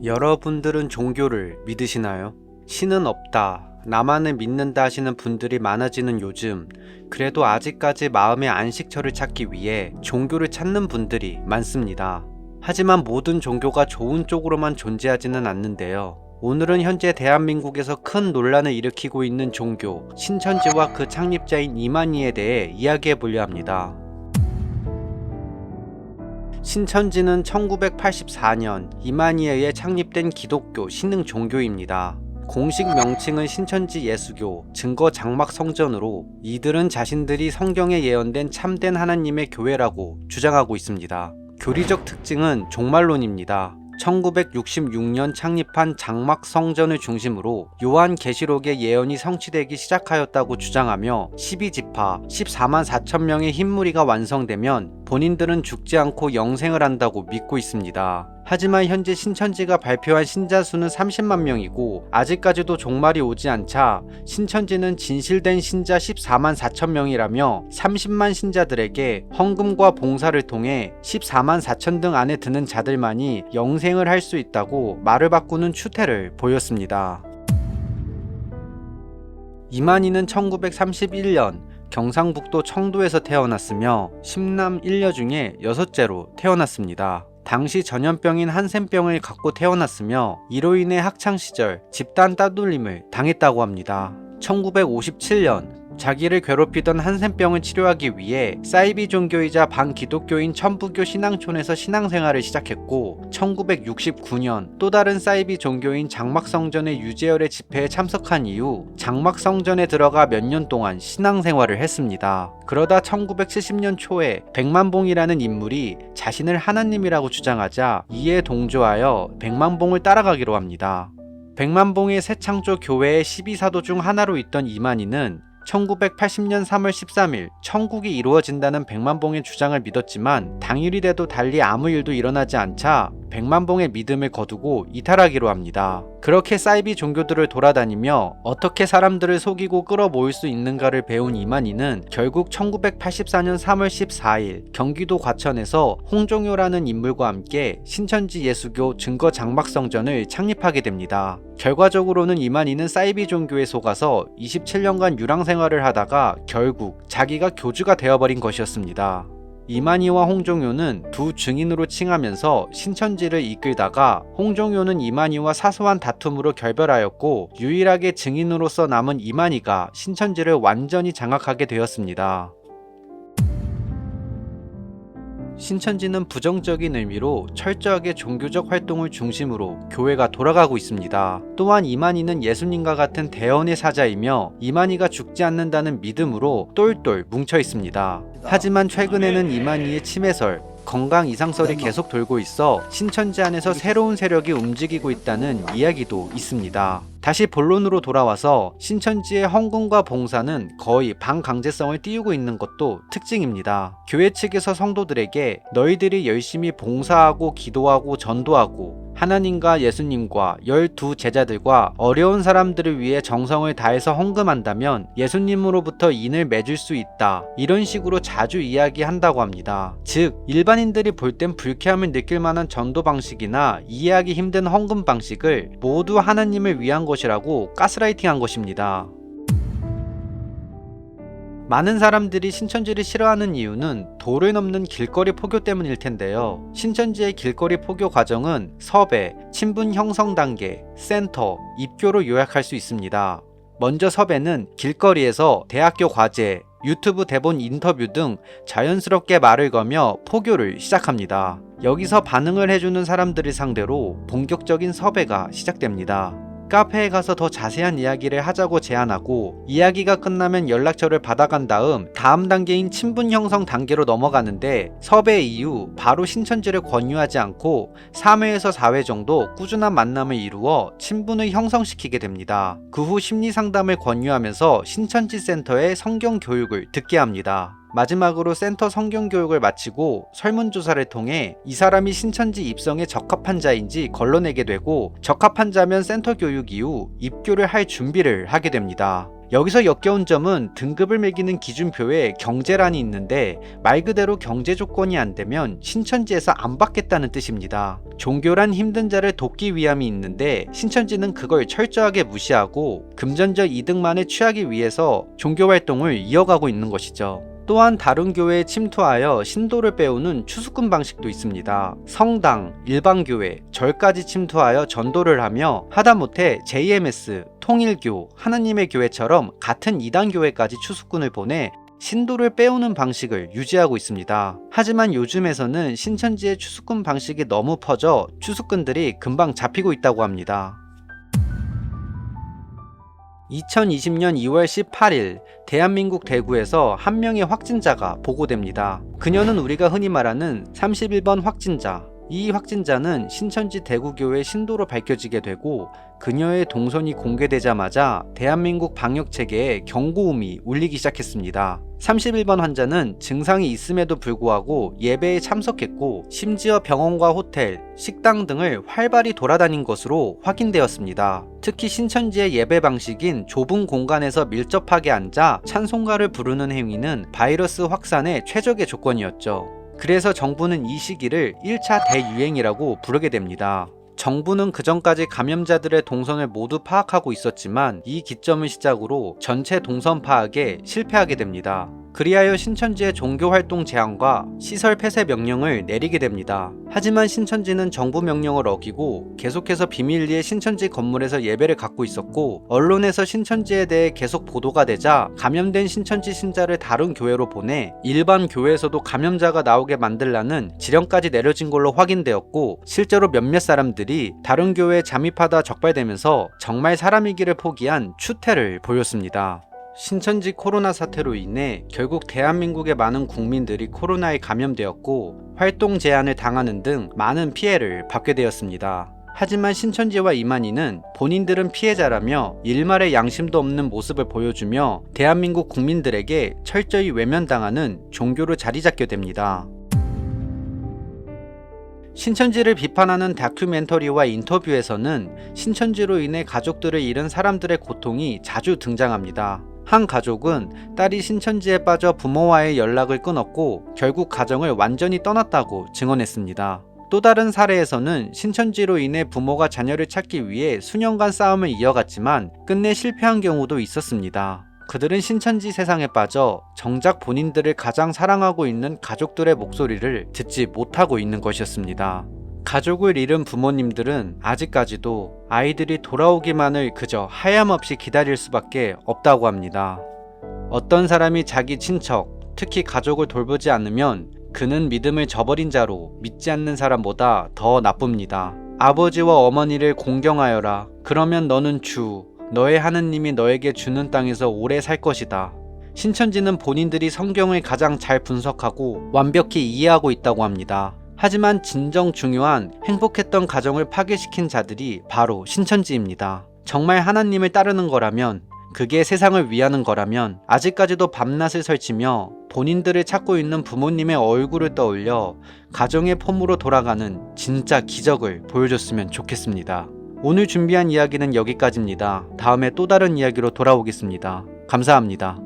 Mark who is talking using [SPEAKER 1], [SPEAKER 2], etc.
[SPEAKER 1] 여러분들은 종교를 믿으시나요? 신은 없다, 나만을 믿는다 하시는 분들이 많아지는 요즘, 그래도 아직까지 마음의 안식처를 찾기 위해 종교를 찾는 분들이 많습니다. 하지만 모든 종교가 좋은 쪽으로만 존재하지는 않는데요. 오늘은 현재 대한민국에서 큰 논란을 일으키고 있는 종교 신천지와 그 창립자인 이만희에 대해 이야기해 보려 합니다. 신천지는 1984년 이만희에 의해 창립된 기독교 신흥 종교입니다. 공식 명칭은 신천지 예수교 증거 장막 성전으로, 이들은 자신들이 성경에 예언된 참된 하나님의 교회라고 주장하고 있습니다. 교리적 특징은 종말론입니다. 1966년 창립한 장막 성전을 중심으로 요한계시록의 예언이 성취되기 시작하였다고 주장하며 12지파 14만 4천 명의 흰무리가 완성되면 본인들은 죽지 않고 영생을 한다고 믿고 있습니다. 하지만 현재 신천지가 발표한 신자 수는 30만 명이고 아직까지도 종말이 오지 않자 신천지는 진실된 신자 14만 4천 명이라며 30만 신자들에게 헌금과 봉사를 통해 14만 4천 등 안에 드는 자들만이 영생을 할 수 있다고 말을 바꾸는 추태를 보였습니다. 이만희는 1931년 경상북도 청도에서 태어났으며 10남 1녀 중에 6째로 태어났습니다. 당시 전염병인 한센병을 갖고 태어났으며 이로 인해 학창시절 집단 따돌림을 당했다고 합니다. 1957년 자기를 괴롭히던 한센병을 치료하기 위해 사이비 종교이자 반기독교인 천부교 신앙촌에서 신앙생활을 시작했고, 1969년 또 다른 사이비 종교인 장막성전의 유재열의 집회에 참석한 이후 장막성전에 들어가 몇 년 동안 신앙생활을 했습니다. 그러다 1970년 초에 백만봉이라는 인물이 자신을 하나님이라고 주장하자 이에 동조하여 백만봉을 따라가기로 합니다. 백만봉의 새창조 교회의 12사도 중 하나로 있던 이만희는 1980년 3월 13일 천국이 이루어진다는 백만봉의 주장을 믿었지만 당일이 돼도 달리 아무 일도 일어나지 않자 백만봉의 믿음을 거두고 이탈하기로 합니다. 그렇게 사이비 종교들을 돌아다니며 어떻게 사람들을 속이고 끌어모을 수 있는가를 배운 이만희는 결국 1984년 3월 14일 경기도 과천에서 홍종효라는 인물과 함께 신천지 예수교 증거 장막성전을 창립하게 됩니다. 결과적으로는 이만희는 사이비 종교에 속아서 27년간 유랑생활을 하다가 결국 자기가 교주가 되어버린 것이었습니다. 이만희와 홍종효는 두 증인으로 칭하면서 신천지를 이끌다가 홍종효는 이만희와 사소한 다툼으로 결별하였고, 유일하게 증인으로서 남은 이만희가 신천지를 완전히 장악하게 되었습니다. 신천지는 부정적인 의미로 철저하게 종교적 활동을 중심으로 교회가 돌아가고 있습니다. 또한 이만희는 예수님과 같은 대언의 사자이며 이만희가 죽지 않는다는 믿음으로 똘똘 뭉쳐 있습니다. 하지만 최근에는 이만희의 치매설, 건강 이상설이 계속 돌고 있어 신천지 안에서 새로운 세력이 움직이고 있다는 이야기도 있습니다. 다시 본론으로 돌아와서 신천지의 헌금과 봉사는 거의 반강제성을 띄우고 있는 것도 특징입니다. 교회 측에서 성도들에게 너희들이 열심히 봉사하고 기도하고 전도하고 하나님과 예수님과 12제자들과 어려운 사람들을 위해 정성을 다해서 헌금한다면 예수님으로부터 인을 맺을 수 있다, 이런 식으로 자주 이야기한다고 합니다. 즉 일반인들이 볼 땐 불쾌함을 느낄 만한 전도 방식이나 이해하기 힘든 헌금 방식을 모두 하나님을 위한 것이라고 가스라이팅한 것입니다. 많은 사람들이 신천지를 싫어하는 이유는 도를 넘는 길거리 포교 때문일 텐데요. 신천지의 길거리 포교 과정은 섭외, 친분 형성 단계, 센터, 입교로 요약할 수 있습니다. 먼저 섭외는 길거리에서 대학교 과제, 유튜브 대본 인터뷰 등 자연스럽게 말을 거며 포교를 시작합니다. 여기서 반응을 해주는 사람들을 상대로 본격적인 섭외가 시작됩니다. 카페에 가서 더 자세한 이야기를 하자고 제안하고, 이야기가 끝나면 연락처를 받아간 다음 단계인 친분 형성 단계로 넘어가는데, 섭외 이후 바로 신천지를 권유하지 않고 3회에서 4회 정도 꾸준한 만남을 이루어 친분을 형성시키게 됩니다. 그 후 심리상담을 권유하면서 신천지 센터의 성경 교육을 듣게 합니다. 마지막으로 센터 성경교육을 마치고 설문조사를 통해 이 사람이 신천지 입성에 적합한 자인지 걸러내게 되고, 적합한 자면 센터 교육 이후 입교를 할 준비를 하게 됩니다. 여기서 역겨운 점은 등급을 매기는 기준표에 경제란이 있는데 말 그대로 경제 조건이 안 되면 신천지에서 안 받겠다는 뜻입니다. 종교란 힘든 자를 돕기 위함이 있는데 신천지는 그걸 철저하게 무시하고 금전적 이득만을 취하기 위해서 종교 활동을 이어가고 있는 것이죠. 또한 다른 교회에 침투하여 신도를 빼오는 추수꾼 방식도 있습니다. 성당, 일반교회, 절까지 침투하여 전도를 하며 하다못해 JMS, 통일교, 하느님의 교회처럼 같은 이단 교회까지 추수꾼을 보내 신도를 빼오는 방식을 유지하고 있습니다. 하지만 요즘에서는 신천지의 추수꾼 방식이 너무 퍼져 추수꾼들이 금방 잡히고 있다고 합니다. 2020년 2월 18일 대한민국 대구에서 한 명의 확진자가 보고됩니다. 그녀는 우리가 흔히 말하는 31번 확진자. 이 확진자는 신천지 대구교회 신도로 밝혀지게 되고 그녀의 동선이 공개되자마자 대한민국 방역체계에 경고음이 울리기 시작했습니다. 31번 환자는 증상이 있음에도 불구하고 예배에 참석했고 심지어 병원과 호텔, 식당 등을 활발히 돌아다닌 것으로 확인되었습니다. 특히 신천지의 예배 방식인 좁은 공간에서 밀접하게 앉아 찬송가를 부르는 행위는 바이러스 확산의 최적의 조건이었죠. 그래서 정부는 이 시기를 1차 대유행이라고 부르게 됩니다. 정부는 그전까지 감염자들의 동선을 모두 파악하고 있었지만 이 기점을 시작으로 전체 동선 파악에 실패하게 됩니다. 그리하여 신천지의 종교활동 제한과 시설 폐쇄 명령을 내리게 됩니다. 하지만 신천지는 정부 명령을 어기고 계속해서 비밀리에 신천지 건물에서 예배를 갖고 있었고 언론에서 신천지에 대해 계속 보도가 되자 감염된 신천지 신자를 다른 교회로 보내 일반 교회에서도 감염자가 나오게 만들라는 지령까지 내려진 걸로 확인되었고 실제로 몇몇 사람들이 다른 교회에 잠입하다 적발되면서 정말 사람이기를 포기한 추태를 보였습니다. 신천지 코로나 사태로 인해 결국 대한민국의 많은 국민들이 코로나에 감염되었고 활동 제한을 당하는 등 많은 피해를 받게 되었습니다. 하지만 신천지와 이만희는 본인들은 피해자라며 일말의 양심도 없는 모습을 보여주며 대한민국 국민들에게 철저히 외면당하는 종교로 자리잡게 됩니다. 신천지를 비판하는 다큐멘터리와 인터뷰에서는 신천지로 인해 가족들을 잃은 사람들의 고통이 자주 등장합니다. 한 가족은 딸이 신천지에 빠져 부모와의 연락을 끊었고 결국 가정을 완전히 떠났다고 증언했습니다. 또 다른 사례에서는 신천지로 인해 부모가 자녀를 찾기 위해 수년간 싸움을 이어갔지만 끝내 실패한 경우도 있었습니다. 그들은 신천지 세상에 빠져 정작 본인들을 가장 사랑하고 있는 가족들의 목소리를 듣지 못하고 있는 것이었습니다. 가족을 잃은 부모님들은 아직까지도 아이들이 돌아오기만을 그저 하염없이 기다릴 수밖에 없다고 합니다. 어떤 사람이 자기 친척, 특히 가족을 돌보지 않으면 그는 믿음을 저버린 자로 믿지 않는 사람보다 더 나쁩니다. 아버지와 어머니를 공경하여라. 그러면 너는 주, 너의 하느님이 너에게 주는 땅에서 오래 살 것이다. 신천지는 본인들이 성경을 가장 잘 분석하고 완벽히 이해하고 있다고 합니다. 하지만 진정 중요한 행복했던 가정을 파괴시킨 자들이 바로 신천지입니다. 정말 하나님을 따르는 거라면, 그게 세상을 위하는 거라면 아직까지도 밤낮을 설치며 본인들을 찾고 있는 부모님의 얼굴을 떠올려 가정의 폼으로 돌아가는 진짜 기적을 보여줬으면 좋겠습니다. 오늘 준비한 이야기는 여기까지입니다. 다음에 또 다른 이야기로 돌아오겠습니다. 감사합니다.